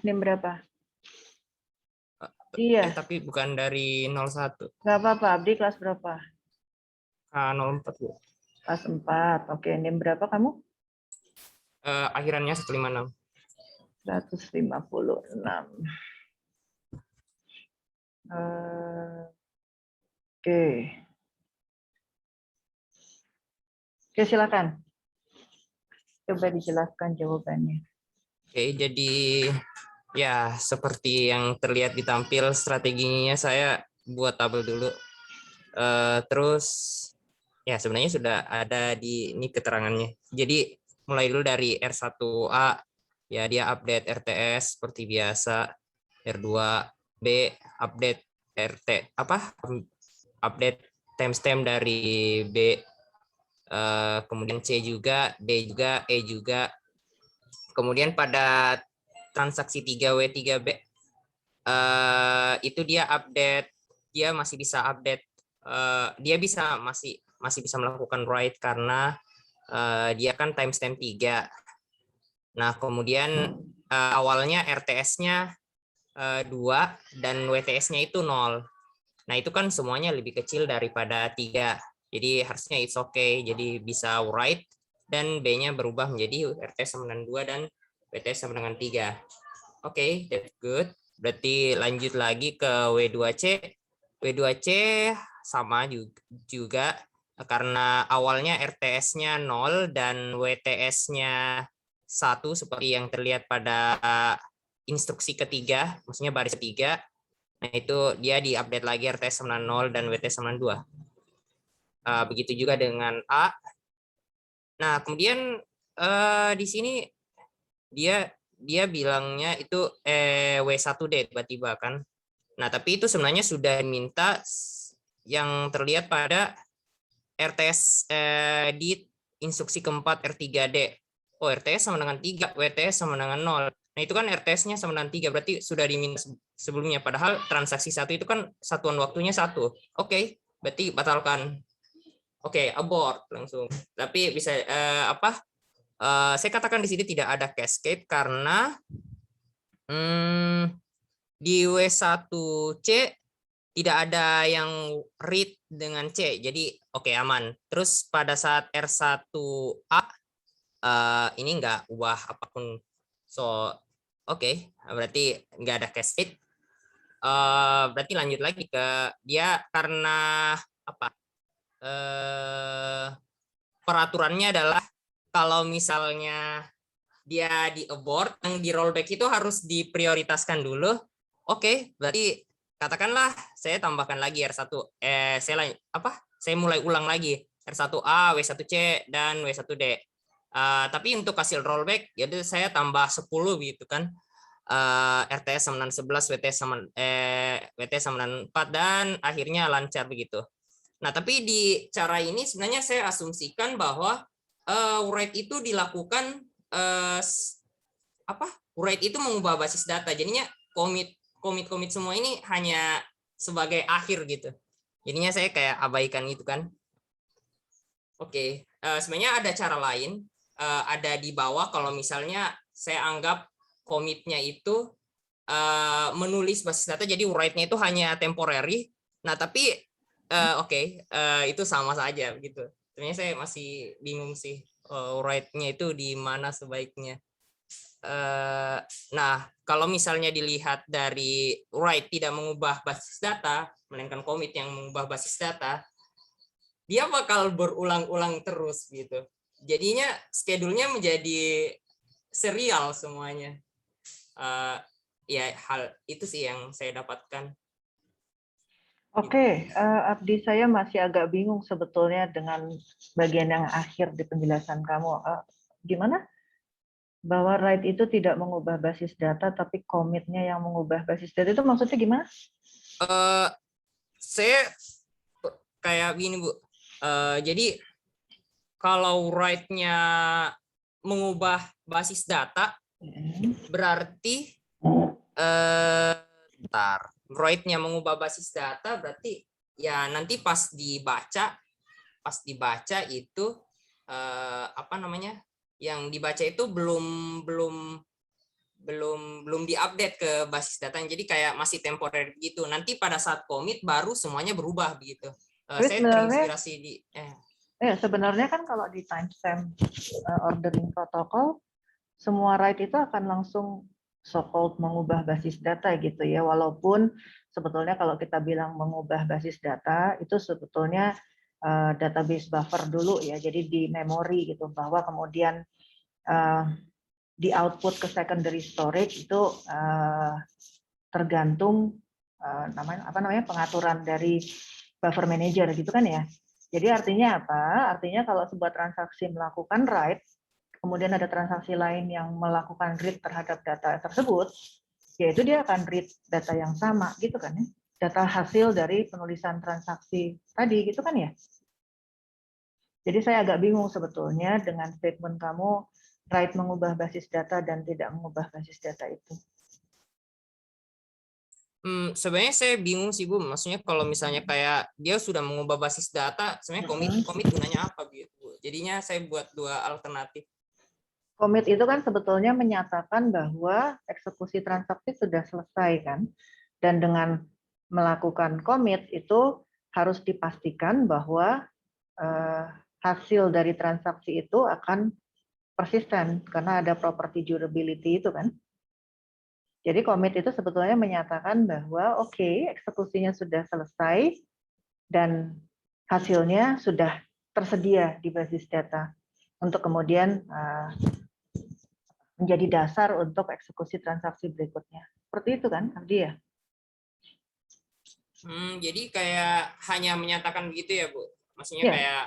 NIM berapa? Iya. Tapi bukan dari 01. Nggak apa-apa, Abdi kelas berapa? 04, Bu. Kelas 4. Oke, NIM berapa kamu? Akhirannya 156. 156. Oke. Oke, silakan. Coba dijelaskan jawabannya. Oke, jadi ya seperti yang terlihat di tampil, strateginya saya buat tabel dulu. Terus ya sebenarnya sudah ada di ini keterangannya. Jadi mulai dulu dari R1A, ya dia update RTS seperti biasa. R2B update update timestamp dari B. Kemudian C juga, D juga, E juga. Kemudian pada transaksi 3W3B itu dia update, dia masih bisa update, dia masih bisa melakukan write karena dia kan timestamp 3. Nah, kemudian awalnya RTS-nya 2 dan WTS-nya itu 0. Nah, itu kan semuanya lebih kecil daripada 3. Jadi harusnya it's okay. Jadi bisa write dan B-nya berubah menjadi RTS sama dengan 2 dan WTS sama dengan 3. Oke, that's good. Berarti lanjut lagi ke W2C. W2C sama juga karena awalnya RTS-nya 0 dan WTS-nya 1 seperti yang terlihat pada instruksi ketiga, maksudnya baris ketiga. Nah, itu dia diupdate lagi RTS sama 0 dan WTS sama 2. Begitu juga dengan A. Nah, kemudian di sini dia bilangnya itu W1D tiba-tiba kan. Nah, tapi itu sebenarnya sudah minta yang terlihat pada RTS di instruksi keempat R3D. Oh, RTS sama dengan 3, WTS sama dengan 0. Nah, itu kan RTS-nya sama dengan 3, berarti sudah diminta sebelumnya. Padahal transaksi 1 itu kan satuan waktunya 1. Oke, berarti batalkan. Oke, abort langsung. Tapi bisa saya katakan di sini tidak ada cascade karena di W1C tidak ada yang read dengan C, jadi oke, aman. Terus pada saat R1A ini nggak ubah apapun, so oke, berarti nggak ada cascade. Berarti lanjut lagi ke dia karena apa? Peraturannya adalah kalau misalnya dia di abort, yang di rollback itu harus diprioritaskan dulu. Oke, berarti katakanlah saya tambahkan lagi R1, saya mulai ulang lagi R1A, W1C, dan W1D. Tapi untuk hasil rollback, jadi saya tambah 10 gitu kan. RTS sama dengan 11, WTS sama dengan 4, dan akhirnya lancar begitu. Nah, tapi di cara ini sebenarnya saya asumsikan bahwa write itu dilakukan write itu mengubah basis data. Jadinya commit semua ini hanya sebagai akhir gitu. Jadinya saya kayak abaikan itu kan. Oke, sebenarnya ada cara lain. Ada di bawah kalau misalnya saya anggap commitnya itu menulis basis data, jadi write-nya itu hanya temporary. Nah, tapi itu sama saja gitu. Sebenarnya saya masih bingung sih write-nya itu di mana sebaiknya. Nah, kalau misalnya dilihat dari write tidak mengubah basis data, melainkan commit yang mengubah basis data, dia bakal berulang-ulang terus gitu. Jadinya schedule-nya menjadi serial semuanya. Ya, hal itu sih yang saya dapatkan. Oke, Abdi, saya masih agak bingung sebetulnya dengan bagian yang akhir di penjelasan kamu. Gimana? Bahwa write itu tidak mengubah basis data, tapi commit-nya yang mengubah basis data, itu maksudnya gimana? Saya kayak gini, Bu. Jadi kalau write-nya mengubah basis data, berarti write-nya mengubah basis data berarti ya nanti pas dibaca itu yang dibaca itu belum belum diupdate ke basis data, jadi kayak masih temporer gitu. Nanti pada saat commit baru semuanya berubah begitu. Tapi Saya sebenarnya terinspirasi di sebenarnya kan kalau di timestamp ordering protocol, semua write itu akan langsung so-called mengubah basis data gitu ya. Walaupun sebetulnya kalau kita bilang mengubah basis data, itu sebetulnya database buffer dulu ya. Jadi di memori gitu, bahwa kemudian di output ke secondary storage itu tergantung pengaturan dari buffer manager gitu kan ya. Jadi artinya apa? Artinya kalau sebuah transaksi melakukan write, kemudian ada transaksi lain yang melakukan read terhadap data tersebut, yaitu dia akan read data yang sama gitu kan ya. Data hasil dari penulisan transaksi tadi gitu kan ya. Jadi saya agak bingung sebetulnya dengan statement kamu write mengubah basis data dan tidak mengubah basis data itu. Sebenarnya saya bingung sih Bu, maksudnya kalau misalnya kayak dia sudah mengubah basis data, sebenarnya commit gunanya apa gitu Bu? Jadinya saya buat dua alternatif. Commit itu kan sebetulnya menyatakan bahwa eksekusi transaksi sudah selesai kan, dan dengan melakukan commit itu harus dipastikan bahwa hasil dari transaksi itu akan persisten karena ada property durability itu kan. Jadi commit itu sebetulnya menyatakan bahwa oke, eksekusinya sudah selesai dan hasilnya sudah tersedia di basis data untuk kemudian menjadi dasar untuk eksekusi transaksi berikutnya. Seperti itu kan, Abdi ya? Jadi kayak hanya menyatakan begitu ya Bu? Maksudnya Ya. kayak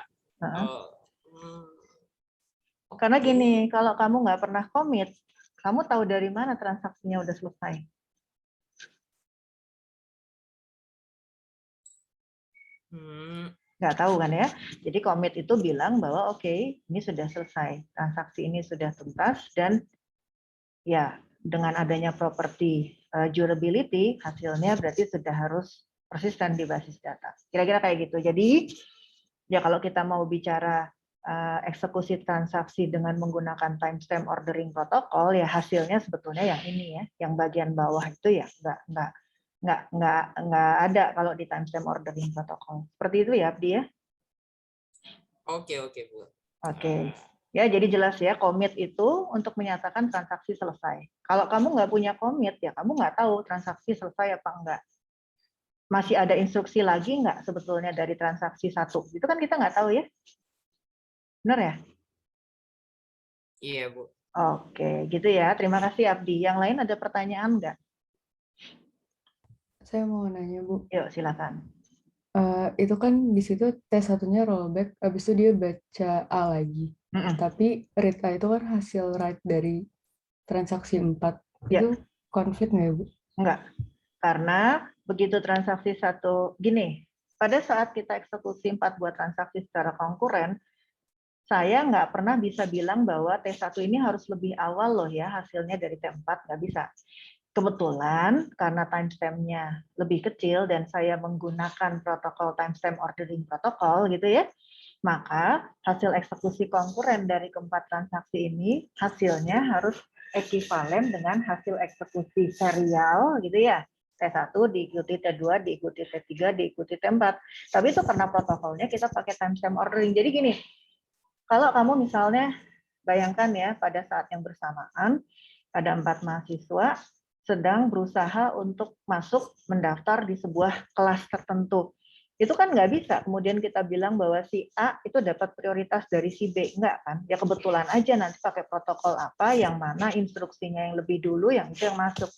Karena gini, kalau kamu nggak pernah commit, kamu tahu dari mana transaksinya udah selesai? Nggak tahu kan ya? Jadi commit itu bilang bahwa oke, ini sudah selesai, transaksi ini sudah tuntas, dan ya dengan adanya property durability, hasilnya berarti sudah harus persisten di basis data. Kira-kira kayak gitu. Jadi ya kalau kita mau bicara eksekusi transaksi dengan menggunakan timestamp ordering protocol, ya hasilnya sebetulnya yang ini ya, yang bagian bawah itu ya nggak ada kalau di timestamp ordering protocol. Seperti itu ya, Abdi ya? Oke Bu. Oke. Ya, jadi jelas ya, commit itu untuk menyatakan transaksi selesai. Kalau kamu nggak punya commit, ya kamu nggak tahu transaksi selesai apa enggak. Masih ada instruksi lagi nggak sebetulnya dari transaksi satu? Itu kan kita nggak tahu ya. Benar ya? Iya Bu. Oke, gitu ya. Terima kasih Abdi. Yang lain ada pertanyaan nggak? Saya mau nanya Bu. Yuk, silakan. Itu kan di situ T1-nya rollback, habis itu dia baca A lagi. Tapi read A itu kan hasil write dari transaksi 4. Itu konflik nggak, Bu? Enggak. Karena begitu transaksi satu, gini, pada saat kita eksekusi 4 buah transaksi secara konkuren, saya nggak pernah bisa bilang bahwa T1 ini harus lebih awal loh ya hasilnya dari T4, nggak bisa. Kebetulan karena timestamp-nya lebih kecil dan saya menggunakan protokol timestamp ordering protocol gitu ya, maka hasil eksekusi konkuren dari keempat transaksi ini hasilnya harus ekivalen dengan hasil eksekusi serial gitu ya. T1 diikuti T2, diikuti T3, diikuti T4. Tapi itu karena protokolnya kita pakai timestamp ordering. Jadi gini, kalau kamu misalnya bayangkan ya pada saat yang bersamaan ada 4 mahasiswa sedang berusaha untuk masuk mendaftar di sebuah kelas tertentu. Itu kan nggak bisa kemudian kita bilang bahwa si A itu dapat prioritas dari si B. Enggak kan? Ya kebetulan aja nanti pakai protokol apa, yang mana instruksinya yang lebih dulu, yang itu yang masuk.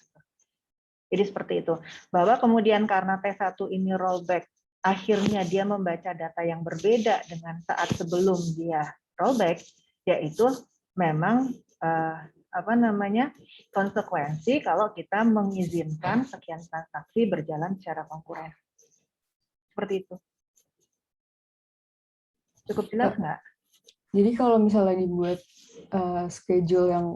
Jadi seperti itu. Bahwa kemudian karena T1 ini rollback, akhirnya dia membaca data yang berbeda dengan saat sebelum dia rollback, yaitu memang konsekuensi kalau kita mengizinkan sekian transaksi berjalan secara konkuren. Seperti itu. Cukup jelas nggak? Jadi kalau misalnya dibuat schedule yang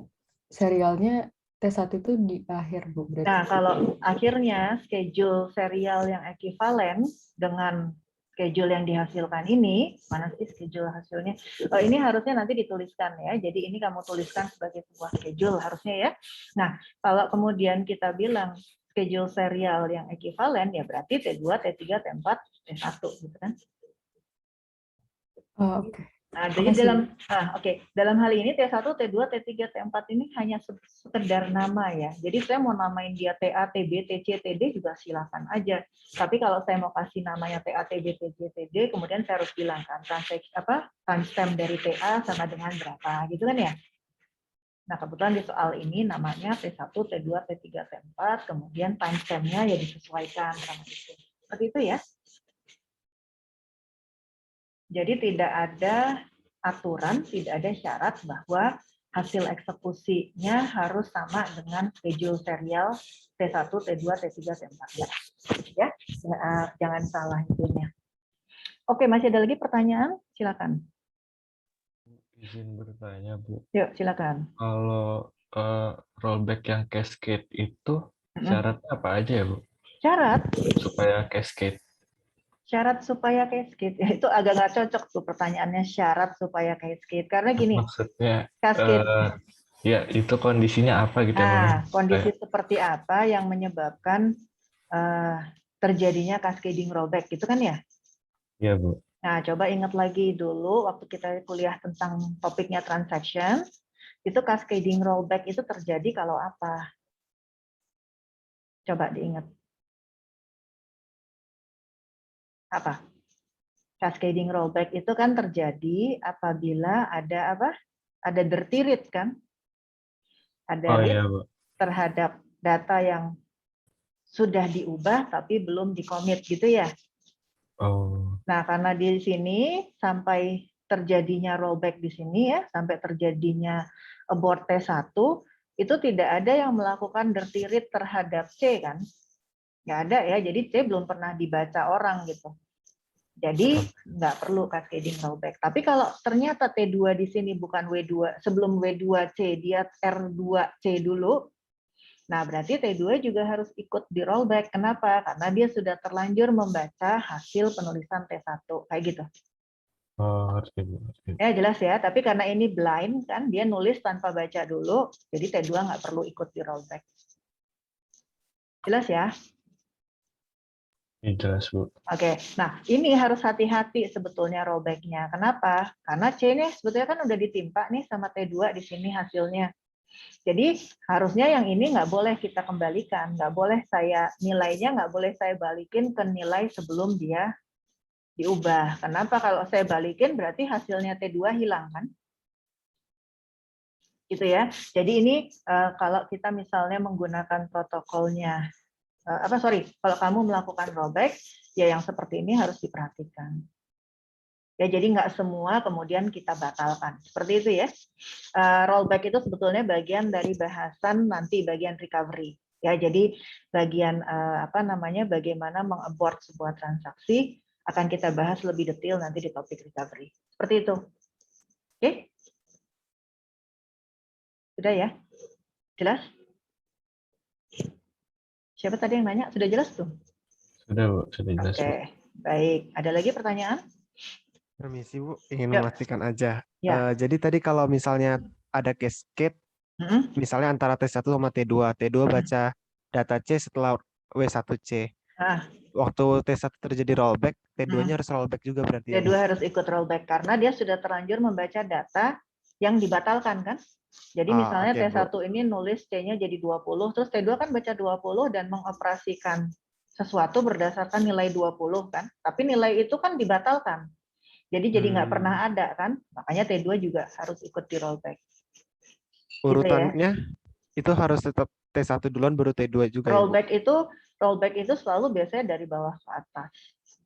serialnya T1 itu di akhir, Bu, berarti. Nah, kalau akhirnya schedule serial yang ekivalen dengan schedule yang dihasilkan ini, mana sih schedule hasilnya? Oh, ini harusnya nanti dituliskan ya. Jadi ini kamu tuliskan sebagai sebuah schedule harusnya ya. Nah, kalau kemudian kita bilang schedule serial yang ekuivalen, ya berarti T2, T3, T4, T1 gitu kan. Oh, oke. Nah, jadi dalam hal ini T1, T2, T3, T4 ini hanya sekedar nama ya. Jadi saya mau namain dia TA, TB, TC, TD juga silakan aja. Tapi kalau saya mau kasih namanya TA, TB, TC, TD, kemudian saya harus bilang kan timestamp dari TA sama dengan berapa, gitu kan ya. Nah, kebetulan di soal ini namanya T1, T2, T3, T4, kemudian timestamp-nya ya disesuaikan sama itu. Seperti itu ya. Jadi tidak ada aturan, tidak ada syarat bahwa hasil eksekusinya harus sama dengan schedule serial T1, T2, T3, T4. Ya, jangan salah intinya. Oke, masih ada lagi pertanyaan? Silakan. Izin bertanya, Bu. Yuk, silakan. Kalau rollback yang cascade itu syaratnya apa aja ya, Bu? Syarat? Supaya cascade. Syarat supaya cascade, ya itu agak nggak cocok tuh pertanyaannya syarat supaya cascade. Karena gini, maksudnya cascade. Ya, itu kondisinya apa gitu ya? Kondisi seperti apa yang menyebabkan terjadinya cascading rollback, gitu kan ya? Iya, Bu. Nah, coba ingat lagi dulu waktu kita kuliah tentang topiknya transaction, itu cascading rollback itu terjadi kalau apa? Coba diingat. Apa? Cascading rollback itu kan terjadi apabila ada apa? Ada dirty read kan? Ada read Iya, Bu. terhadap data yang sudah diubah tapi belum di-commit gitu ya. Oh. Nah, karena di sini sampai terjadinya rollback di sini ya, sampai terjadinya abort T1, itu tidak ada yang melakukan dirty read terhadap C kan? Nggak ada ya, jadi C belum pernah dibaca orang gitu. Jadi nggak perlu cascading rollback. Tapi kalau ternyata T2 di sini bukan W2, sebelum W2C dia R2C dulu, nah berarti T2 juga harus ikut di rollback. Kenapa? Karena dia sudah terlanjur membaca hasil penulisan T1. Kayak gitu. Oh, Ya jelas ya, tapi karena ini blind kan, dia nulis tanpa baca dulu, jadi T2 nggak perlu ikut di rollback. Jelas ya? Jelas, Bu. Oke, nah ini harus hati-hati sebetulnya rollback-nya. Kenapa? Karena C ini sebetulnya kan udah ditimpa nih sama T2 di sini hasilnya. Jadi harusnya yang ini nggak boleh kita kembalikan, nggak boleh nilainya nggak boleh saya balikin ke nilai sebelum dia diubah. Kenapa? Kalau saya balikin berarti hasilnya T2 hilang kan? Gitu ya. Jadi ini kalau kita misalnya menggunakan protokolnya, kalau kamu melakukan rollback, ya yang seperti ini harus diperhatikan. Ya, jadi nggak semua kemudian kita batalkan. Seperti itu ya. Rollback itu sebetulnya bagian dari bahasan nanti bagian recovery. Ya, jadi bagian bagaimana mengabort sebuah transaksi akan kita bahas lebih detail nanti di topik recovery. Seperti itu. Oke? Sudah ya? Jelas? Siapa tadi yang nanya? Sudah jelas tuh? Sudah, Bu. Sudah jelas, Bu. Oke, baik. Ada lagi pertanyaan? Permisi, Bu. Ingin Ya. memastikan aja. Ya. Jadi tadi kalau misalnya ada cascade, misalnya antara T1 sama T2. T2 baca data C setelah W1C. Waktu T1 terjadi rollback, T2-nya harus rollback juga berarti ya, T2 Bu? harus ikut rollback karena dia sudah terlanjur membaca data yang dibatalkan kan? Jadi misalnya oke, T1 Bu. ini nulis C-nya jadi 20, terus T2 kan baca 20 dan mengoperasikan sesuatu berdasarkan nilai 20 kan? Tapi nilai itu kan dibatalkan. Jadi nggak pernah ada kan? Makanya T2 juga harus ikut di rollback. Urutannya itu harus tetap T1 duluan baru T2 juga ya, Bu? Rollback itu selalu biasanya dari bawah ke atas.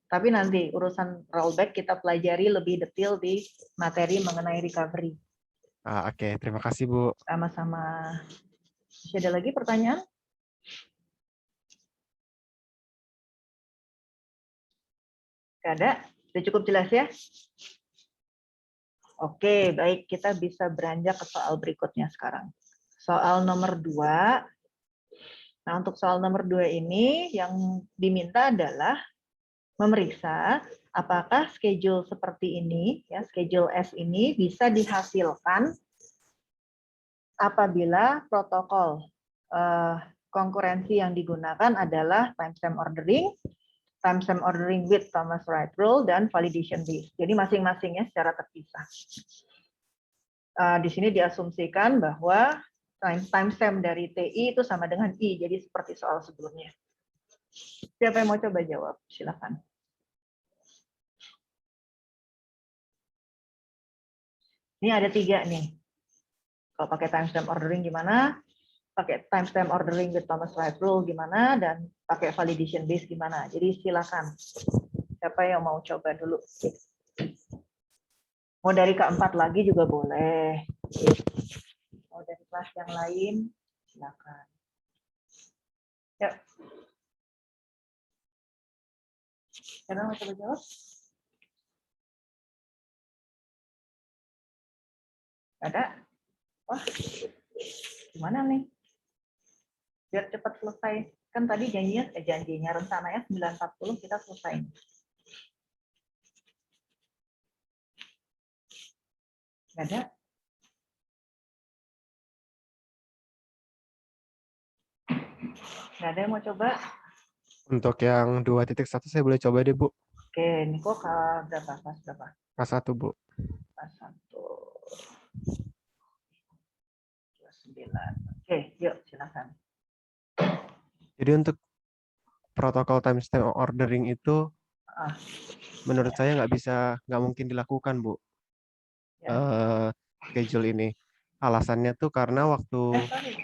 Tapi nanti urusan rollback kita pelajari lebih detail di materi mengenai recovery. Oke, terima kasih, Bu. Sama-sama. Masih ada lagi pertanyaan? Nggak ada? Sudah cukup jelas ya? Oke, baik. Kita bisa beranjak ke soal berikutnya sekarang. Soal nomor 2. Nah, untuk soal nomor 2 ini yang diminta adalah memeriksa apakah schedule seperti ini, ya, schedule S ini bisa dihasilkan apabila protokol konkurensi yang digunakan adalah timestamp ordering with Thomas Wright Rule, dan validation based. Jadi masing-masingnya secara terpisah. Di sini diasumsikan bahwa timestamp dari TI itu sama dengan I, jadi seperti soal sebelumnya. Siapa yang mau coba jawab? Silakan. Ini ada 3 nih. Kalau pakai timestamp ordering gimana? Pakai timestamp ordering with Thomas Wright Rule gimana? Dan pakai validation base gimana? Jadi silakan. Siapa yang mau coba dulu? Mau dari keempat lagi juga boleh. Mau dari kelas yang lain, silakan. Yuk. Siapa mau coba jawab? Ada? Wah, gimana nih? Biar cepat selesai. Kan tadi janjinya rencananya 9.40 kita selesai. Nggak ada? Nggak ada yang mau coba? Untuk yang 2.1 saya boleh coba deh, Bu. Oke, Niko berapa? Kelas berapa? Kelas 1, Bu. Kelas 1. 29. Oke, yuk silakan. Jadi untuk protokol timestamp ordering itu menurut saya nggak mungkin dilakukan, Bu. Ya. Schedule ini. Alasannya tuh karena waktu Sorry.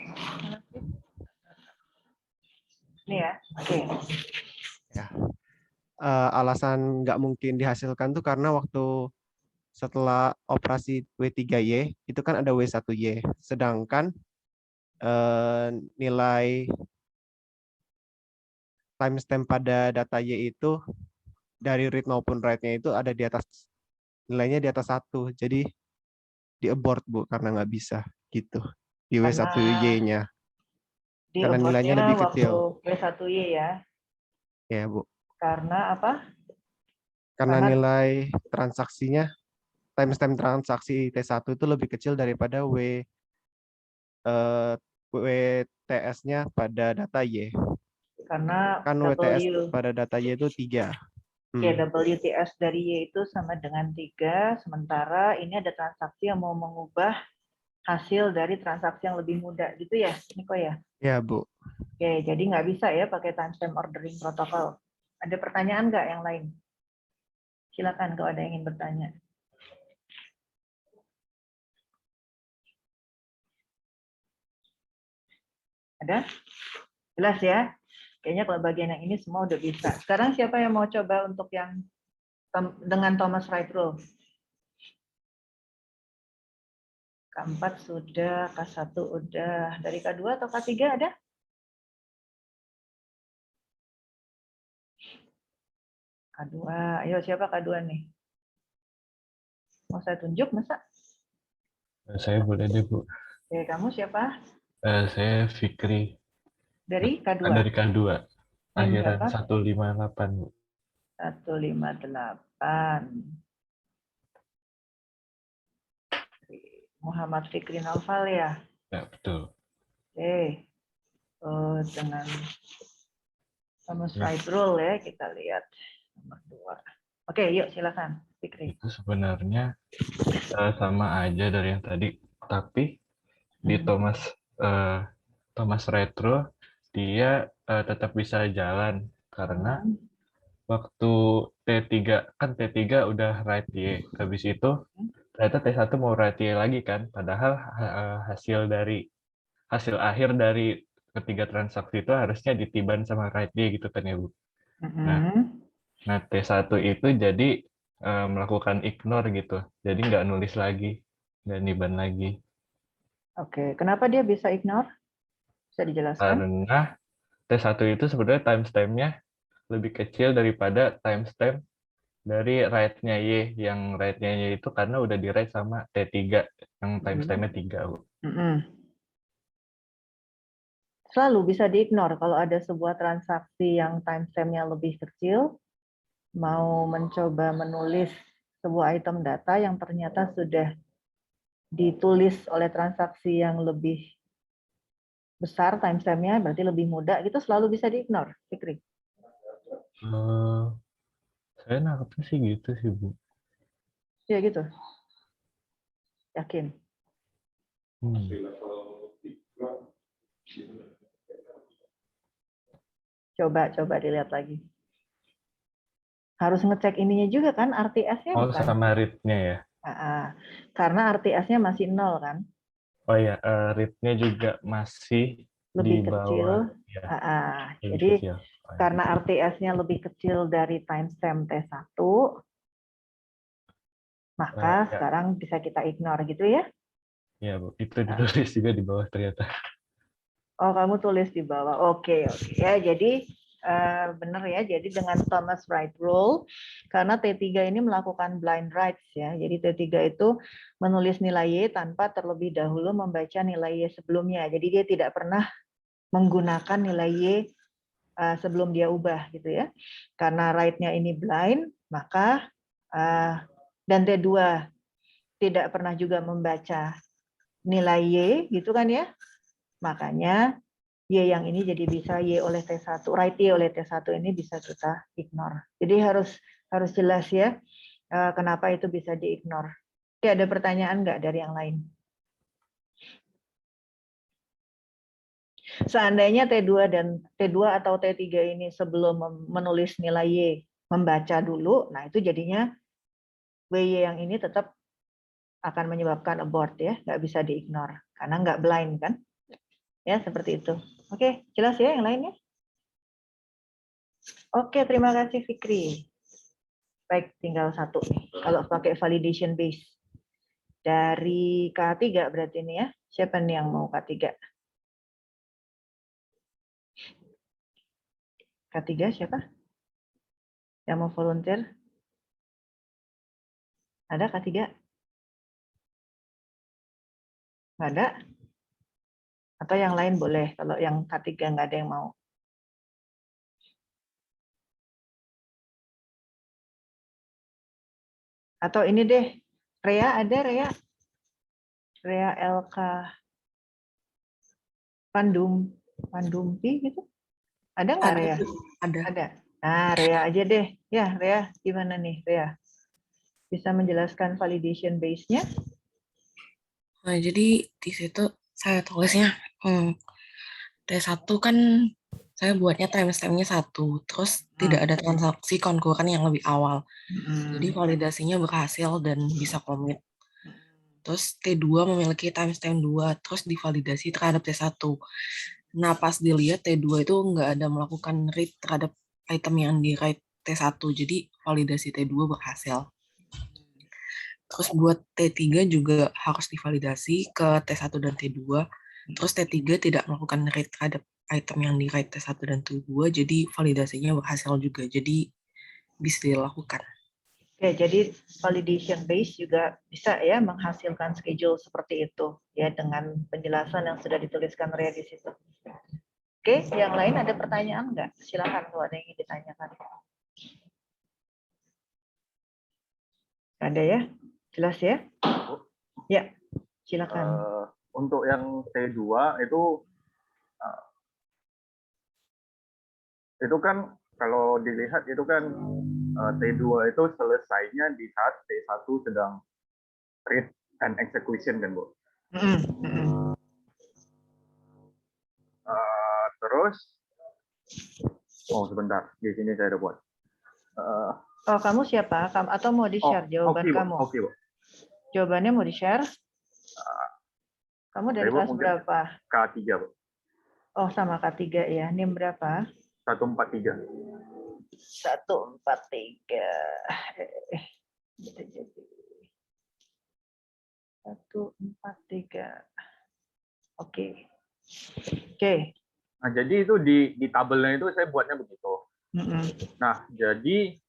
Ini ya, oke. ya, alasan nggak mungkin dihasilkan tuh karena waktu setelah operasi W3Y itu kan ada W1Y, sedangkan nilai timestamp pada data Y itu dari read maupun write-nya itu ada di atas, nilainya di atas 1, jadi di abort, Bu, karena nggak bisa gitu di W1Y-nya karena nilainya lebih kecil. Waktu W1Y ya. Ya, Bu. Karena apa? Karena nilai transaksinya, timestamp transaksi T1 itu lebih kecil daripada WTS-nya pada data Y. Karena Kan WTS pada data Y itu 3. WTS dari Y itu sama dengan 3, sementara ini ada transaksi yang mau mengubah hasil dari transaksi yang lebih muda, gitu ya, Niko ya? Ya, Bu. Oke, jadi nggak bisa ya pakai timestamp ordering protokol. Ada pertanyaan nggak yang lain? Silakan kalau ada yang ingin bertanya. Ada? Jelas ya? Kayaknya kalau bagian yang ini semua udah bisa. Sekarang siapa yang mau coba untuk yang dengan Thomas Wright Rule? K4 sudah, K1 udah. Dari K2 atau K3 ada? K2. Ayo, siapa K2 nih? Mau saya tunjuk, masa? Saya boleh deh, Bu. Oke, kamu siapa? Saya Fikri. Dari K2? Dari K2. Akhiran berapa? 158, Bu. 158. Muhammad Fikri Naufal ya? Ya, betul. Oke. Dengan Thomas Wright Rule ya, kita lihat nomor 2. Oke, yuk silakan Fikri. Itu sebenarnya sama aja dari yang tadi, tapi di Thomas Wright Rule dia tetap bisa jalan karena waktu T3 kan T3 udah write Y, habis itu ternyata T1 mau write Y lagi kan, padahal hasil akhir dari ketiga transaksi itu harusnya ditiban sama write Y gitu kan ya, Bu. Nah T1 itu jadi melakukan ignore gitu, jadi nggak nulis lagi, nggak niban lagi. Oke, kenapa dia bisa ignore? Bisa dijelaskan? Karena T1 itu sebenarnya timestamp-nya lebih kecil daripada timestamp dari write-nya Y, yang write-nya Y itu karena udah di-write sama T3 yang timestamp-nya 3, Bu. Selalu bisa di-ignore kalau ada sebuah transaksi yang timestamp-nya lebih kecil, mau mencoba menulis sebuah item data yang ternyata sudah ditulis oleh transaksi yang lebih besar timestamp-nya, berarti lebih muda, gitu selalu bisa di-ignore, Fikri. Saya nangkepnya sih gitu sih, Bu. Ya gitu. Yakin. Coba dilihat lagi. Harus ngecek ininya juga kan, RTS-nya Oh, bukan? sama read-nya ya? Karena RTS-nya masih 0 kan? Oh iya, read-nya juga masih di Lebih kecil. bawah. Ya, lebih Jadi kecil. Oh, iya. karena RTS-nya lebih kecil dari timestamp T1, maka Ya. sekarang bisa kita ignore gitu ya. Iya, Bu. Itu ditulis juga di bawah ternyata. Oh, kamu tulis di bawah. Oke. Ya, jadi benar ya. Jadi dengan Thomas Wright Rule, karena T3 ini melakukan blind writes ya. Jadi T3 itu menulis nilai Y tanpa terlebih dahulu membaca nilai Y sebelumnya. Jadi dia tidak pernah menggunakan nilai Y sebelum dia ubah gitu ya. Karena write-nya ini blind, maka dan T2 tidak pernah juga membaca nilai Y gitu kan ya. Makanya Y yang ini jadi bisa Y oleh T1, write Y oleh T1 ini bisa kita ignore. Jadi harus jelas ya kenapa itu bisa di-ignore. Oke, ada pertanyaan nggak dari yang lain? Seandainya T2 atau T3 ini sebelum menulis nilai Y membaca dulu, nah itu jadinya WY yang ini tetap akan menyebabkan abort ya, nggak bisa di-ignore karena nggak blind kan? Ya seperti itu. Oke, jelas ya yang lainnya? Oke, terima kasih Fikri. Baik, tinggal satu nih. Kalau pakai validation base dari K3 berarti ini ya. Siapa nih yang mau K3? K3 siapa? Yang mau volunteer? Ada K3? Nggak ada? Atau yang lain boleh, kalau yang K3 nggak ada yang mau. Atau ini deh, Rea ada Rea? Rea LK Pandumpi gitu? Ada nggak Rea? Ada. Nah, Rea aja deh. Ya, Rea gimana nih Rea? Bisa menjelaskan validation base-nya? Nah, jadi di situ saya tulisnya T1 kan saya buatnya timestamp-nya 1, terus tidak ada transaksi konkuren yang lebih awal. Jadi validasinya berhasil dan bisa commit. Terus T2 memiliki timestamp 2, terus divalidasi terhadap T1. Nah, pas dilihat T2 itu nggak ada melakukan read terhadap item yang di write T1, jadi validasi T2 berhasil. Terus buat T3 juga harus divalidasi ke T1 dan T2. Terus T3 tidak melakukan read terhadap item yang di write T1 dan T2, jadi validasinya berhasil juga. Jadi bisa dilakukan. Oke, jadi validation base juga bisa ya menghasilkan schedule seperti itu ya dengan penjelasan yang sudah dituliskan Rea di situ. Oke, yang lain ada pertanyaan nggak? Silakan kalau ada yang ingin ditanyakan. Ada ya? Jelas ya? Ya, silakan. Untuk yang T2 itu kan kalau dilihat itu kan T2 itu selesainya di saat T1 sedang read and execution kan, Bu. Terus, sebentar, di sini saya ada buat. Oh, kamu siapa? Atau mau di-share jawaban kamu? Oke, Bu. Jawabannya mau di-share? Kamu dari kelas berapa? K3, Bu. Oh, sama K3 ya. NIM berapa? 143. 143. 143. Oke. Nah, jadi itu di tabelnya itu saya buatnya begitu. Nah, jadi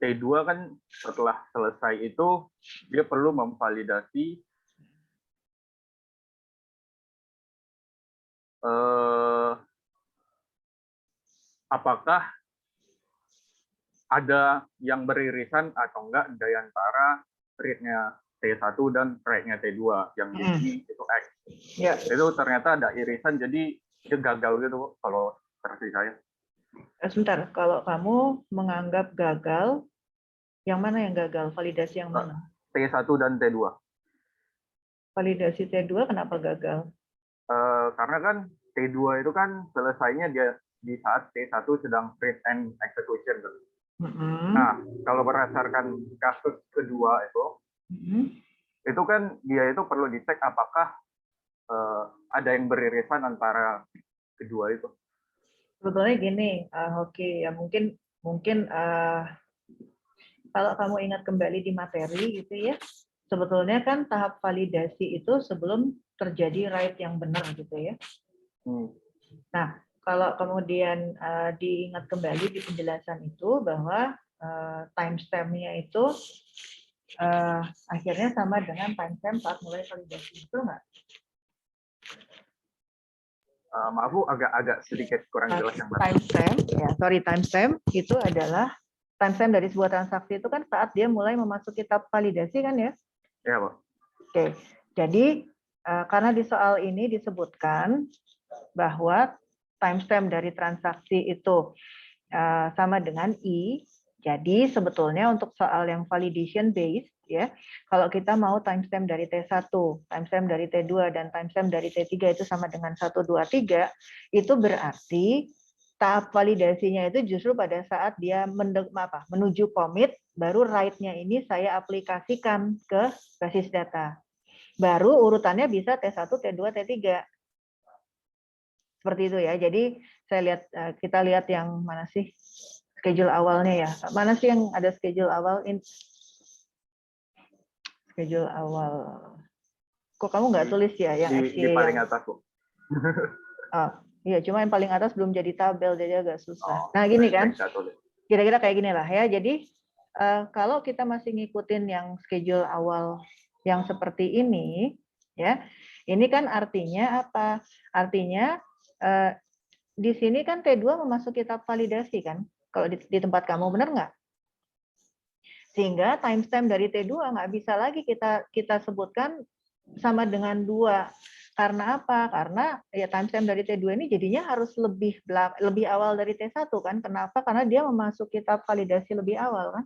T2 kan setelah selesai itu dia perlu memvalidasi apakah ada yang beririsan atau enggak dari antara rate-nya T1 dan rate-nya T2 yang di sini itu X. Ya. Itu ternyata ada irisan, jadi dia gagal gitu kalau versi saya. Sebentar, kalau kamu menganggap gagal, yang mana yang gagal? Validasi yang mana? T1 dan T2. Validasi T2 kenapa gagal? Karena kan T2 itu kan selesainya dia di saat T1 sedang print and execution. Nah, kalau berdasarkan kasus kedua itu kan dia itu perlu dicek apakah ada yang beririsan antara kedua itu. Sebetulnya gini, oke, ya mungkin kalau kamu ingat kembali di materi gitu ya, sebetulnya kan tahap validasi itu sebelum terjadi write yang benar gitu ya. Nah, kalau kemudian diingat kembali di penjelasan itu bahwa timestamp-nya itu akhirnya sama dengan timestamp saat mulai validasi, itu enggak? Maaf Bu, agak sedikit kurang jelas yang timestamp, ya sorry, timestamp itu adalah timestamp dari sebuah transaksi itu kan saat dia mulai memasuki tahap validasi kan ya? Ya Bu. Oke, jadi karena di soal ini disebutkan bahwa timestamp dari transaksi itu sama dengan I, jadi sebetulnya untuk soal yang validation based ya, kalau kita mau timestamp dari T1, timestamp dari T2 dan timestamp dari T3 itu sama dengan 1, 2, 3, itu berarti tahap validasinya itu justru pada saat dia menuju commit, baru write-nya ini saya aplikasikan ke basis data. Baru urutannya bisa T1, T2, T3. Seperti itu ya. Jadi kita lihat yang mana sih schedule awalnya ya. Mana sih yang ada schedule awal? Schedule awal. Kok kamu nggak tulis ya yang di paling atas Bu. Oh, iya, cuma yang paling atas belum jadi tabel, jadi agak susah. Nah, gini kan, kira-kira kayak gini lah ya. Jadi, kalau kita masih ngikutin yang schedule awal yang seperti ini, ya, ini kan artinya apa? Artinya, di sini kan T2 memasuki tahap validasi kan, kalau di tempat kamu, benar nggak? Sehingga timestamp dari T2 nggak bisa lagi kita sebutkan sama dengan 2. Karena apa? Karena ya timestamp dari T2 ini jadinya harus lebih awal dari T1 kan? Kenapa? Karena dia memasuki tahap validasi lebih awal kan?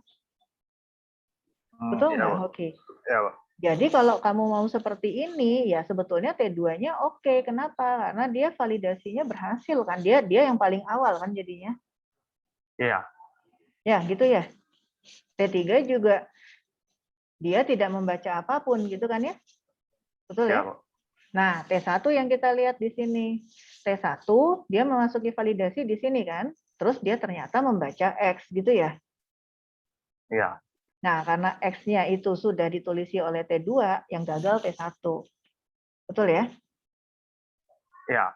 Betul nggak? Oke. Ya, Jadi kalau kamu mau seperti ini, ya sebetulnya T2-nya oke. Kenapa? Karena dia validasinya berhasil kan? Dia yang paling awal kan jadinya? Iya. Ya, gitu ya. T3 juga dia tidak membaca apapun gitu kan ya? Betul ya? Nah, T1 yang kita lihat di sini. T1 dia memasuki validasi di sini kan? Terus dia ternyata membaca X gitu ya? Iya. Nah, karena X-nya itu sudah ditulisi oleh T2, yang gagal T1. Betul ya? Iya.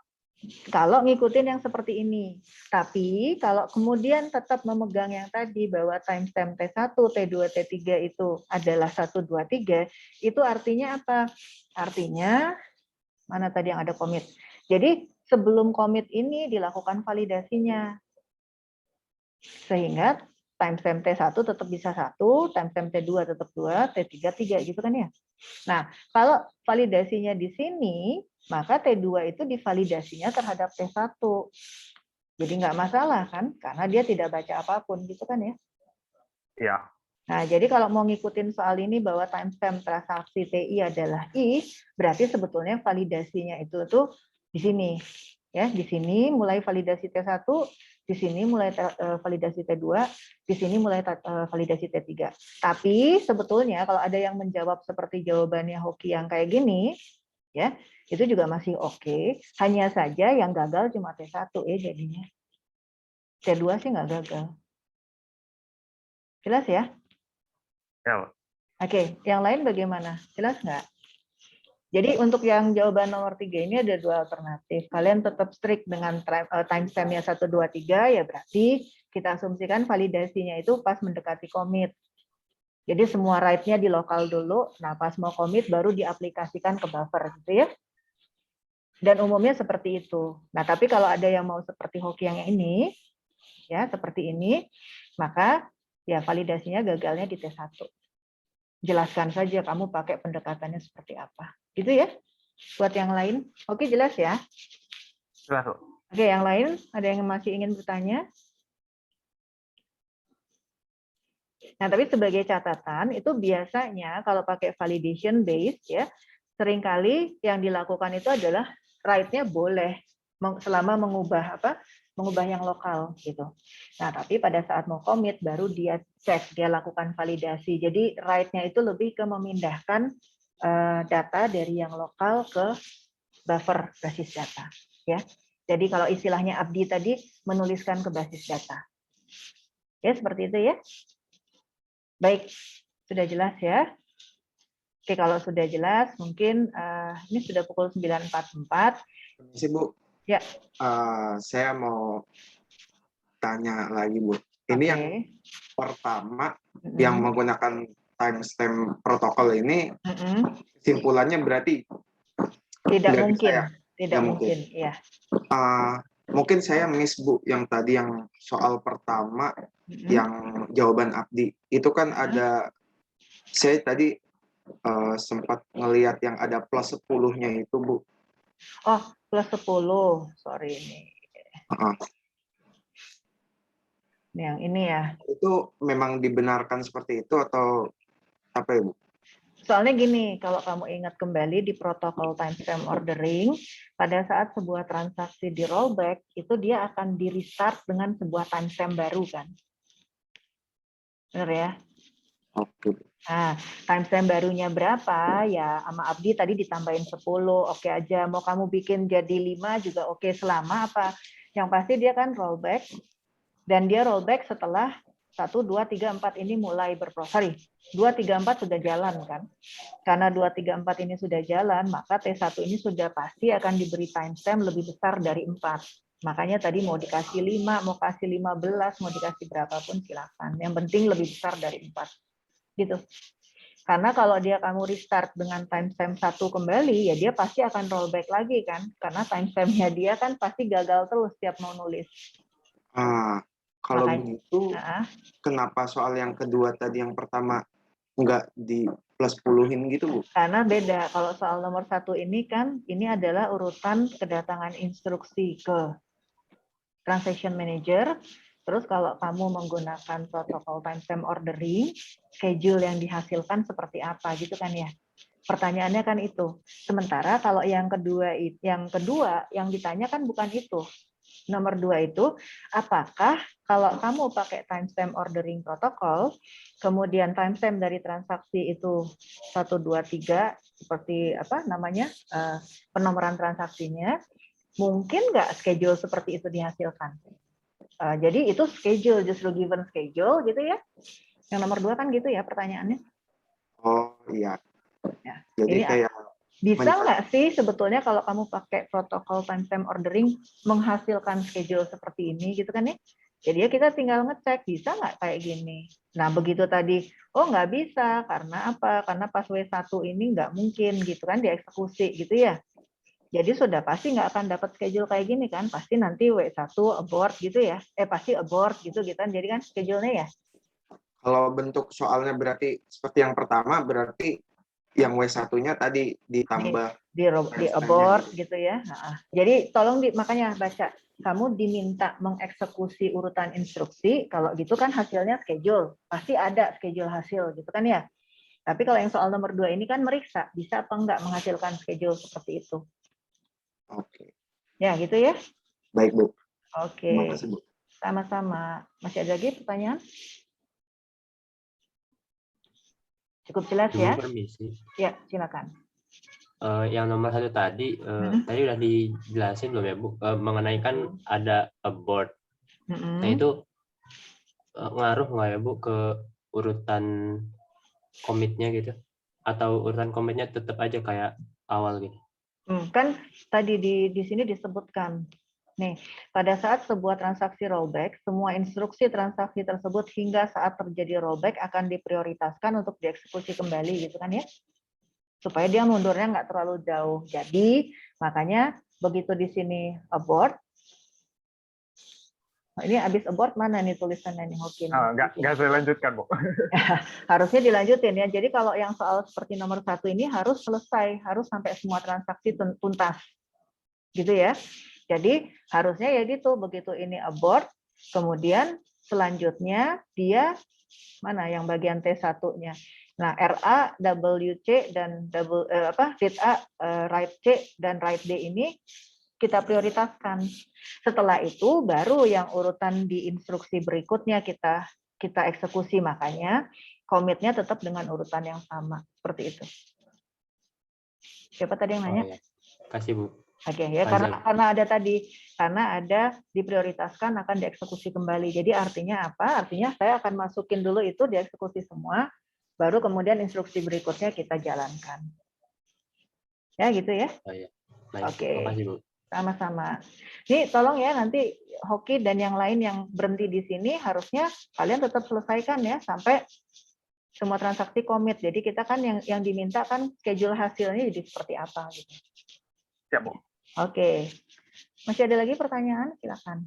Kalau ngikutin yang seperti ini. Tapi kalau kemudian tetap memegang yang tadi bahwa timestamp T1, T2, T3 itu adalah 1, 2, 3, itu artinya apa? Artinya, mana tadi yang ada commit? Jadi sebelum commit ini dilakukan validasinya. Sehingga timestamp T1 tetap bisa 1, timestamp T2 tetap 2, T3 3 gitu kan ya. Nah, kalau validasinya di sini, maka T2 itu divalidasinya terhadap T1. Jadi nggak masalah kan, karena dia tidak baca apapun gitu kan ya. Iya. Nah, jadi kalau mau ngikutin soal ini bahwa timestamp transaksi TI adalah I, berarti sebetulnya validasinya itu tuh di sini. Ya, di sini mulai validasi T1, di sini mulai validasi T2, di sini mulai validasi T3. Tapi sebetulnya kalau ada yang menjawab seperti jawabannya Hoki yang kayak gini, ya, itu juga masih oke. Hanya saja yang gagal cuma T1 ya jadinya. T2 sih nggak gagal. Jelas ya? Ya. Oke, yang lain bagaimana? Jelas nggak? Jadi untuk yang jawaban nomor 3 ini ada 2 alternatif. Kalian tetap strict dengan timestamp-nya 1, 2, 3, ya berarti kita asumsikan validasinya itu pas mendekati commit. Jadi semua write-nya di lokal dulu, nah pas mau commit baru diaplikasikan ke buffer gitu ya. Dan umumnya seperti itu. Nah tapi kalau ada yang mau seperti Hoki yang ini, ya seperti ini, maka ya validasinya gagalnya di T1. Jelaskan saja kamu pakai pendekatannya seperti apa. Gitu ya. Buat yang lain, oke jelas ya? Jelas, Bu. Oke, yang lain ada yang masih ingin bertanya? Nah, tapi sebagai catatan itu biasanya kalau pakai validation based ya, seringkali yang dilakukan itu adalah write-nya boleh selama mengubah yang lokal gitu. Nah, tapi pada saat mau commit baru dia cek, dia lakukan validasi. Jadi write-nya itu lebih ke memindahkan data dari yang lokal ke buffer basis data ya. Jadi kalau istilahnya Abdi tadi menuliskan ke basis data. Ya, seperti itu ya. Baik, sudah jelas ya. Oke, kalau sudah jelas, mungkin ini sudah pukul 9.44. Permisi, Bu. Ya. Saya mau tanya lagi, Bu. Ini yang pertama, yang menggunakan timestamp protokol ini, kesimpulannya berarti tidak nggak mungkin. bisa, ya? Tidak mungkin, ya. Mungkin saya miss, Bu, yang tadi yang soal pertama, yang jawaban Abdi. Itu kan ada, saya tadi sempat ngelihat yang ada plus 10-nya itu, Bu. Oh, plus 10. Sorry ini. Yang ini ya. Itu memang dibenarkan seperti itu atau apa ya, Bu? Soalnya gini, kalau kamu ingat kembali di protokol timestamp ordering, pada saat sebuah transaksi di rollback, itu dia akan di restart dengan sebuah timestamp baru kan. Benar ya? Oke. Nah, timestamp barunya berapa? Ya, sama Abdi tadi ditambahin 10, oke aja. Mau kamu bikin jadi 5 juga oke, selama apa? Yang pasti dia kan rollback, dan dia rollback setelah 1, 2, 3, 4 ini mulai berproses. 2, 3, 4 sudah jalan kan? Karena 2, 3, 4 ini sudah jalan, maka T1 ini sudah pasti akan diberi timestamp lebih besar dari 4. Makanya tadi mau dikasih 5, mau kasih 15, mau dikasih berapapun silakan. Yang penting lebih besar dari 4. Gitu. Karena kalau dia kamu restart dengan timestamp 1 kembali, ya dia pasti akan rollback lagi kan? Karena timestampnya dia kan pasti gagal terus tiap mau nulis. Kalau begitu, kenapa soal yang kedua tadi, yang pertama nggak di plus 10-in gitu, Bu? Karena beda. Kalau soal nomor 1 ini kan, ini adalah urutan kedatangan instruksi ke transaction manager. Terus kalau kamu menggunakan protokol timestamp ordering, schedule yang dihasilkan seperti apa gitu kan ya. Pertanyaannya kan itu. Sementara kalau yang kedua yang ditanyakan bukan itu. Nomor 2 itu, apakah kalau kamu pakai timestamp ordering protokol, kemudian timestamp dari transaksi itu 1, 2, 3, seperti apa namanya, penomoran transaksinya, mungkin nggak schedule seperti itu dihasilkan? Jadi itu schedule, justru given schedule gitu ya. Yang nomor 2 kan gitu ya pertanyaannya. Oh iya. Ya. Jadi kayak bisa nggak sih sebetulnya kalau kamu pakai protokol timestamp ordering menghasilkan schedule seperti ini gitu kan ya? Jadi ya kita tinggal ngecek bisa nggak kayak gini. Nah begitu tadi, oh nggak bisa karena apa? Karena pas W1 ini nggak mungkin gitu kan dieksekusi gitu ya. Jadi sudah pasti nggak akan dapat schedule kayak gini kan? Pasti nanti W1 abort gitu ya? Pasti abort gitu kan? Jadi kan schedule-nya ya. Kalau bentuk soalnya berarti seperti yang pertama, berarti yang W1-nya tadi ditambah di abort gitu ya. Jadi tolong makanya baca, kamu diminta mengeksekusi urutan instruksi, kalau gitu kan hasilnya schedule, pasti ada schedule hasil gitu kan ya. Tapi kalau yang soal nomor 2 ini kan meriksa bisa apa enggak menghasilkan schedule seperti itu. Oke. Ya gitu ya. Baik, Bu. Oke. Terima kasih, Bu. Sama-sama. Masih ada lagi pertanyaan? Cukup jelas ya? Permisi. Ya, silakan. Yang nomor 1 tadi, tadi udah dijelasin belum ya, Bu? Mengenai kan ada abort. Nah itu ngaruh nggak ya, Bu, ke urutan komitnya gitu? Atau urutan komitnya tetap aja kayak awal gitu? Kan tadi di sini disebutkan. Nih, pada saat sebuah transaksi rollback, semua instruksi transaksi tersebut hingga saat terjadi rollback akan diprioritaskan untuk dieksekusi kembali, gitu kan ya? Supaya dia mundurnya nggak terlalu jauh. Jadi, makanya begitu di sini abort, Ini habis abort mana nih tulisannya nih Hoki? Nggak saya lanjutkan, Bu. Harusnya dilanjutin ya. Jadi kalau yang soal seperti nomor 1 ini harus selesai, harus sampai semua transaksi tuntas. Gitu ya. Jadi harusnya ya gitu, begitu ini abort, kemudian selanjutnya dia mana yang bagian T1-nya. Nah, RA, WC dan read A, write C dan write D ini kita prioritaskan. Setelah itu baru yang urutan di instruksi berikutnya kita eksekusi, makanya komitnya tetap dengan urutan yang sama seperti itu. Siapa tadi yang nanya? Oh, ya. Kasih Bu. Oke ya, karena ada diprioritaskan akan dieksekusi kembali. Jadi artinya apa? Artinya saya akan masukin dulu itu dieksekusi semua, baru kemudian instruksi berikutnya kita jalankan. Ya gitu ya. Oh, ya. Oke. Makasih Bu. Sama-sama. Nih tolong ya nanti Hoki dan yang lain yang berhenti di sini harusnya kalian tetap selesaikan ya sampai semua transaksi komit. Jadi kita kan yang diminta kan schedule hasilnya jadi seperti apa gitu. Siap, Bu. Oke. Masih ada lagi pertanyaan? Silakan.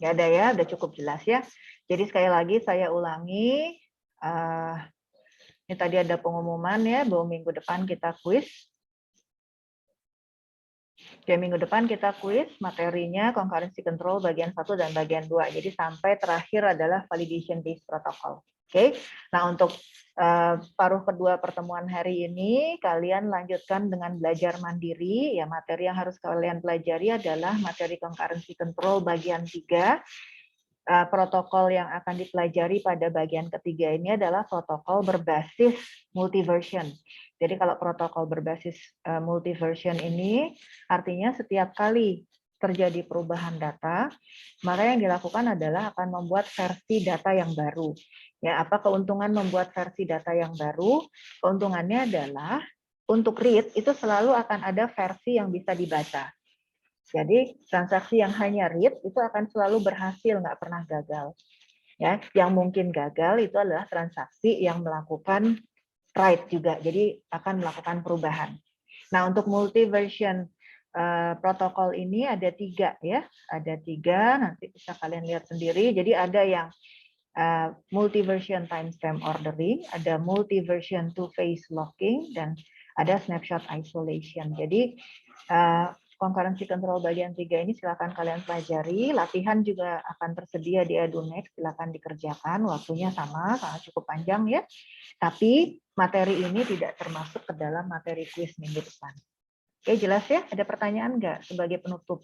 Nggak ada ya, udah cukup jelas ya. Jadi sekali lagi saya ulangi. Ini tadi ada pengumuman ya, bahwa minggu depan kita kuis. Ya, minggu depan kita kuis, materinya concurrency control bagian 1 dan bagian 2. Jadi sampai terakhir adalah validation based protocol. Oke. Nah, untuk paruh kedua pertemuan hari ini, kalian lanjutkan dengan belajar mandiri. Ya, materi yang harus kalian pelajari adalah materi concurrency control bagian 3. Protokol yang akan dipelajari pada bagian ketiga ini adalah protokol berbasis multiversion. Jadi kalau protokol berbasis multiversion ini artinya setiap kali terjadi perubahan data, maka yang dilakukan adalah akan membuat versi data yang baru. Ya, apa keuntungan membuat versi data yang baru? Keuntungannya adalah untuk read itu selalu akan ada versi yang bisa dibaca. Jadi transaksi yang hanya read itu akan selalu berhasil, nggak pernah gagal. Ya, yang mungkin gagal itu adalah transaksi yang melakukan write juga, jadi akan melakukan perubahan. Nah, untuk multi-version protokol ini ada 3 ya, ada 3. Nanti bisa kalian lihat sendiri. Jadi ada yang multi-version timestamp ordering, ada multi-version two-phase locking, dan ada snapshot isolation. Jadi concurrency control bagian 3 ini silakan kalian pelajari. Latihan juga akan tersedia di EduNext, silakan dikerjakan. Waktunya sama, sangat cukup panjang ya. Tapi materi ini tidak termasuk ke dalam materi kuis minggu depan. Oke, jelas ya? Ada pertanyaan nggak sebagai penutup?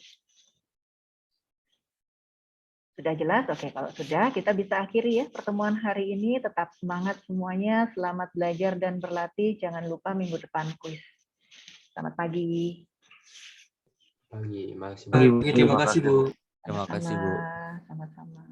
Sudah jelas? Oke, kalau sudah, kita bisa akhiri ya pertemuan hari ini. Tetap semangat semuanya, selamat belajar dan berlatih. Jangan lupa minggu depan kuis. Selamat pagi. Makasih Bu. Terima kasih Bu. Terima kasih Bu. Sama-sama.